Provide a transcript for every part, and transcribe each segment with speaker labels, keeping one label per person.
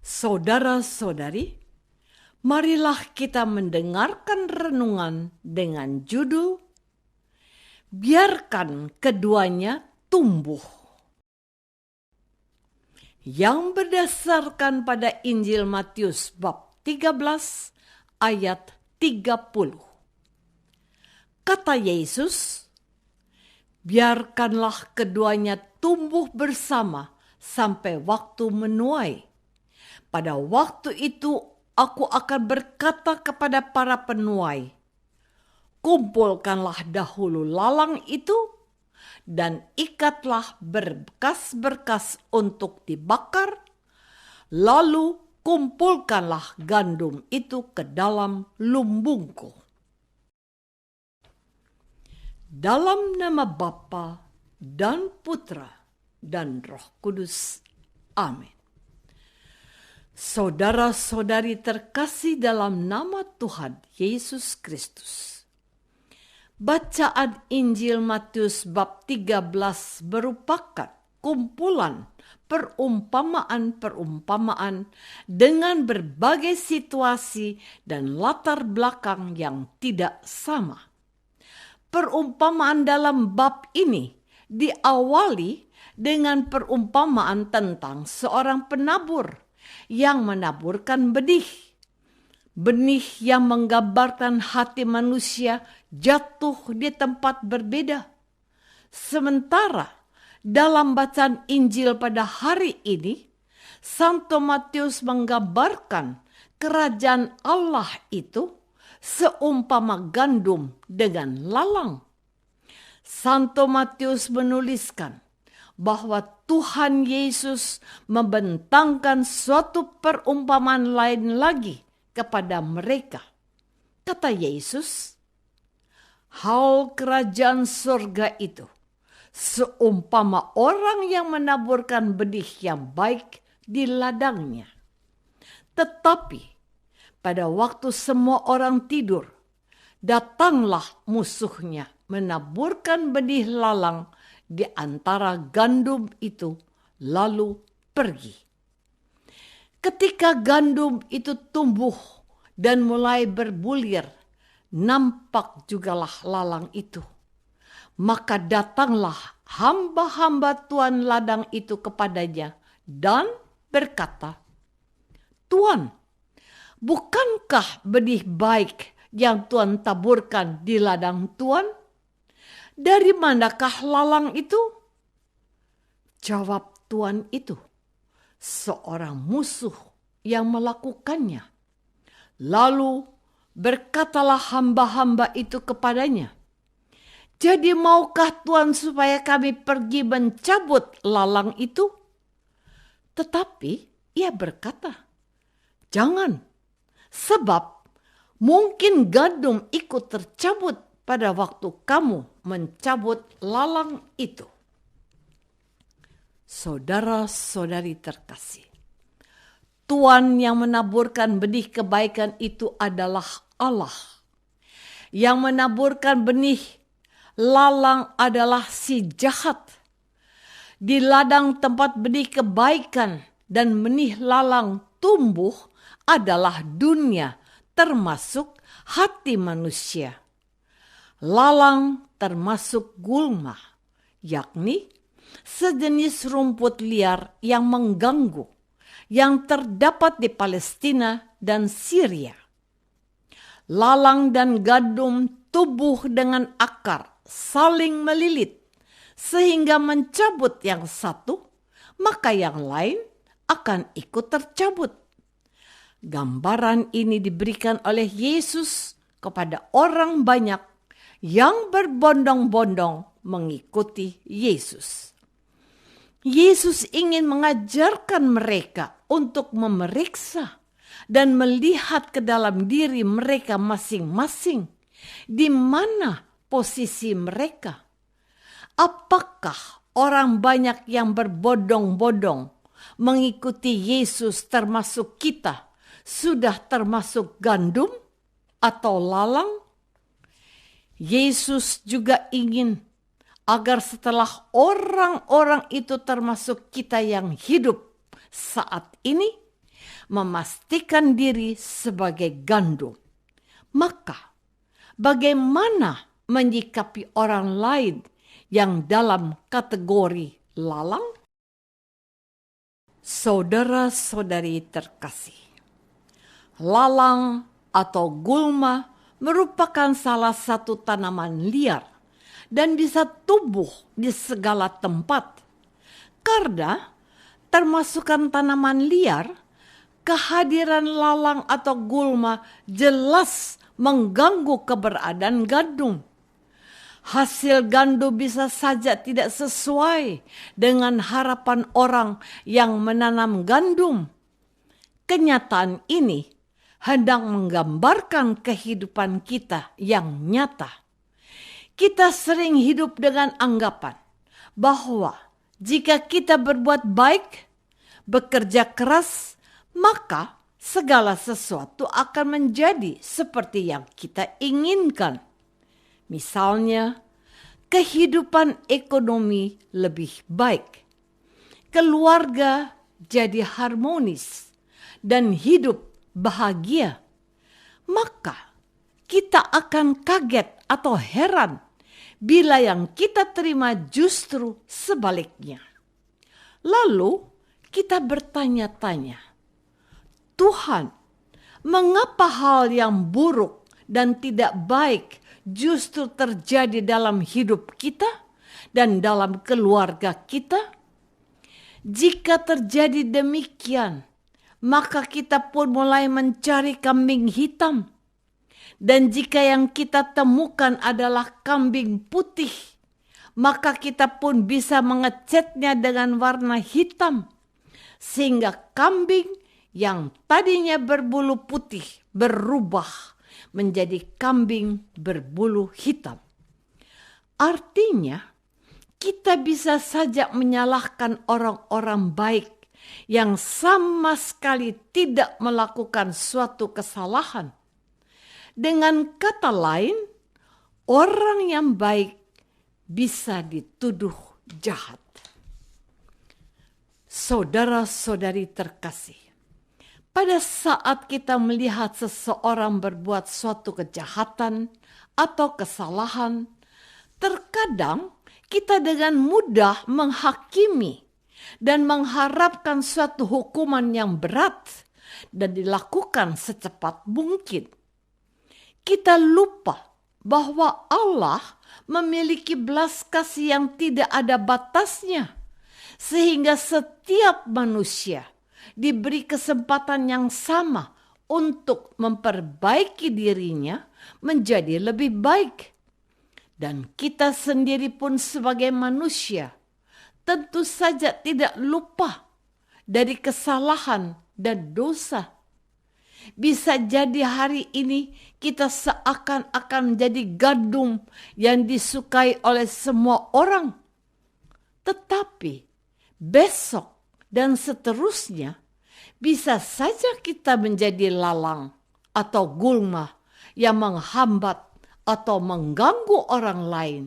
Speaker 1: Saudara-saudari, marilah kita mendengarkan renungan dengan judul Biarkan Keduanya Tumbuh, yang berdasarkan pada Injil Matius bab 13 ayat 30. Kata Yesus, biarkanlah keduanya tumbuh bersama sampai waktu menuai. Pada waktu itu aku akan berkata kepada para penuai, kumpulkanlah dahulu lalang itu dan ikatlah berkas-berkas untuk dibakar, lalu kumpulkanlah gandum itu ke dalam lumbungku. Dalam nama Bapa dan Putra dan Roh Kudus. Amin. Saudara-saudari terkasih dalam nama Tuhan Yesus Kristus. Bacaan Injil Matius bab 13 merupakan kumpulan perumpamaan-perumpamaan dengan berbagai situasi dan latar belakang yang tidak sama. Perumpamaan dalam bab ini diawali dengan perumpamaan tentang seorang penabur yang menaburkan benih. Benih yang menggambarkan hati manusia jatuh di tempat berbeda. Sementara dalam bacaan Injil pada hari ini, Santo Matius menggambarkan kerajaan Allah itu seumpama gandum dengan lalang. Santo Matius menuliskan bahwa Tuhan Yesus membentangkan suatu perumpamaan lain lagi kepada mereka. Kata Yesus, hal kerajaan surga itu seumpama orang yang menaburkan benih yang baik di ladangnya. Tetapi pada waktu semua orang tidur, datanglah musuhnya menaburkan benih lalang di antara gandum itu, lalu pergi. Ketika gandum itu tumbuh dan mulai berbulir, nampak jugalah lalang itu. Maka datanglah hamba-hamba tuan ladang itu kepadanya dan berkata, Tuan, bukankah benih baik yang Tuan taburkan di ladang Tuan? Dari manakah lalang itu? Jawab tuan itu, seorang musuh yang melakukannya. Lalu berkatalah hamba-hamba itu kepadanya, jadi maukah Tuan supaya kami pergi mencabut lalang itu? Tetapi ia berkata, jangan, sebab mungkin gandum ikut tercabut pada waktu kamu mencabut lalang itu. Saudara-saudari terkasih, Tuan yang menaburkan benih kebaikan itu adalah Allah. Yang menaburkan benih lalang adalah si jahat. Di ladang tempat benih kebaikan dan benih lalang tumbuh adalah dunia, termasuk hati manusia. Lalang termasuk gulma, yakni sejenis rumput liar yang mengganggu, yang terdapat di Palestina dan Syria. Lalang dan gandum tumbuh dengan akar saling melilit, sehingga mencabut yang satu, maka yang lain akan ikut tercabut. Gambaran ini diberikan oleh Yesus kepada orang banyak yang berbondong-bondong mengikuti Yesus. Yesus ingin mengajarkan mereka untuk memeriksa dan melihat ke dalam diri mereka masing-masing, di mana posisi mereka. Apakah orang banyak yang berbondong-bondong mengikuti Yesus termasuk kita, sudah termasuk gandum atau lalang? Yesus juga ingin agar setelah orang-orang itu termasuk kita yang hidup saat ini, memastikan diri sebagai gandum. Maka, bagaimana menyikapi orang lain yang dalam kategori lalang? Saudara-saudari terkasih, lalang atau gulma merupakan salah satu tanaman liar dan bisa tumbuh di segala tempat. Karena termasukkan tanaman liar, kehadiran lalang atau gulma jelas mengganggu keberadaan gandum. Hasil gandum bisa saja tidak sesuai dengan harapan orang yang menanam gandum. Kenyataan ini hendak menggambarkan kehidupan kita yang nyata. Kita sering hidup dengan anggapan bahwa jika kita berbuat baik, bekerja keras, maka segala sesuatu akan menjadi seperti yang kita inginkan. Misalnya, kehidupan ekonomi lebih baik, keluarga jadi harmonis, dan hidup bahagia. Maka kita akan kaget atau heran bila yang kita terima justru sebaliknya. Lalu kita bertanya-tanya, Tuhan, mengapa hal yang buruk dan tidak baik justru terjadi dalam hidup kita dan dalam keluarga kita? Jika terjadi demikian, maka kita pun mulai mencari kambing hitam. Dan jika yang kita temukan adalah kambing putih, maka kita pun bisa mengecatnya dengan warna hitam. Sehingga kambing yang tadinya berbulu putih berubah menjadi kambing berbulu hitam. Artinya, kita bisa saja menyalahkan orang-orang baik yang sama sekali tidak melakukan suatu kesalahan. Dengan kata lain, orang yang baik bisa dituduh jahat. Saudara-saudari terkasih, pada saat kita melihat seseorang berbuat suatu kejahatan atau kesalahan, terkadang kita dengan mudah menghakimi dan mengharapkan suatu hukuman yang berat dan dilakukan secepat mungkin. Kita lupa bahwa Allah memiliki belas kasih yang tidak ada batasnya, sehingga setiap manusia diberi kesempatan yang sama untuk memperbaiki dirinya menjadi lebih baik. Dan kita sendiri pun sebagai manusia tentu saja tidak lupa dari kesalahan dan dosa. Bisa jadi hari ini kita seakan-akan menjadi gandum yang disukai oleh semua orang. Tetapi besok dan seterusnya bisa saja kita menjadi lalang atau gulma yang menghambat atau mengganggu orang lain.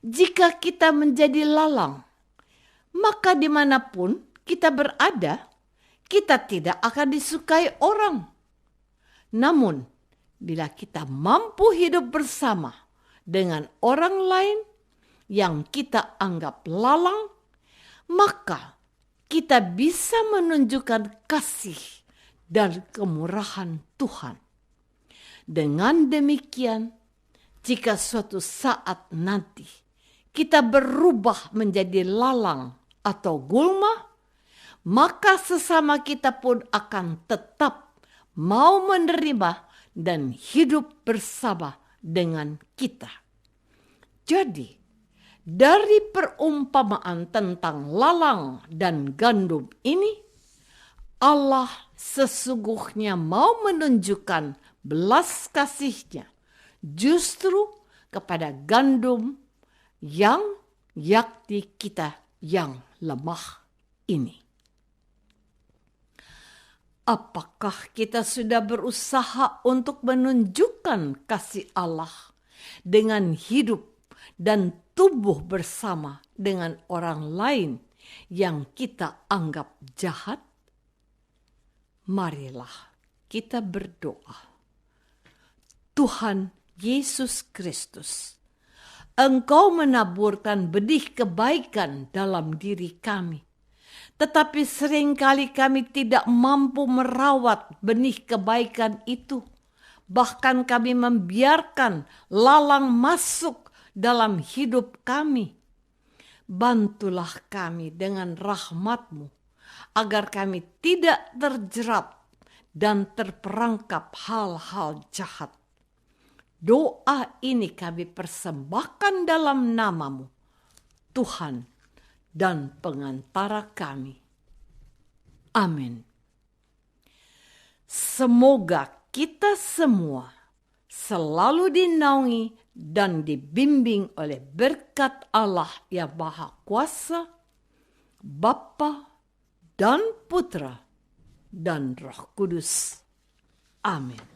Speaker 1: Jika kita menjadi lalang, maka dimanapun kita berada, kita tidak akan disukai orang. Namun, bila kita mampu hidup bersama dengan orang lain yang kita anggap lalang, maka kita bisa menunjukkan kasih dan kemurahan Tuhan. Dengan demikian, jika suatu saat nanti kita berubah menjadi lalang atau gulma, maka sesama kita pun akan tetap mau menerima dan hidup bersama dengan kita. Jadi, dari perumpamaan tentang lalang dan gandum ini, Allah sesungguhnya mau menunjukkan belas kasih-Nya justru kepada gandum yang yakni kita yang lemah ini. Apakah kita sudah berusaha untuk menunjukkan kasih Allah dengan hidup dan tumbuh bersama dengan orang lain yang kita anggap jahat? Marilah kita berdoa. Tuhan Yesus Kristus, Engkau menaburkan benih kebaikan dalam diri kami. Tetapi seringkali kami tidak mampu merawat benih kebaikan itu. Bahkan kami membiarkan lalang masuk dalam hidup kami. Bantulah kami dengan rahmat-Mu, agar kami tidak terjerat dan terperangkap hal-hal jahat. Doa ini kami persembahkan dalam nama-Mu, Tuhan dan pengantara kami. Amin. Semoga kita semua selalu dinaungi dan dibimbing oleh berkat Allah yang Maha Kuasa, Bapa dan Putra dan Roh Kudus. Amin.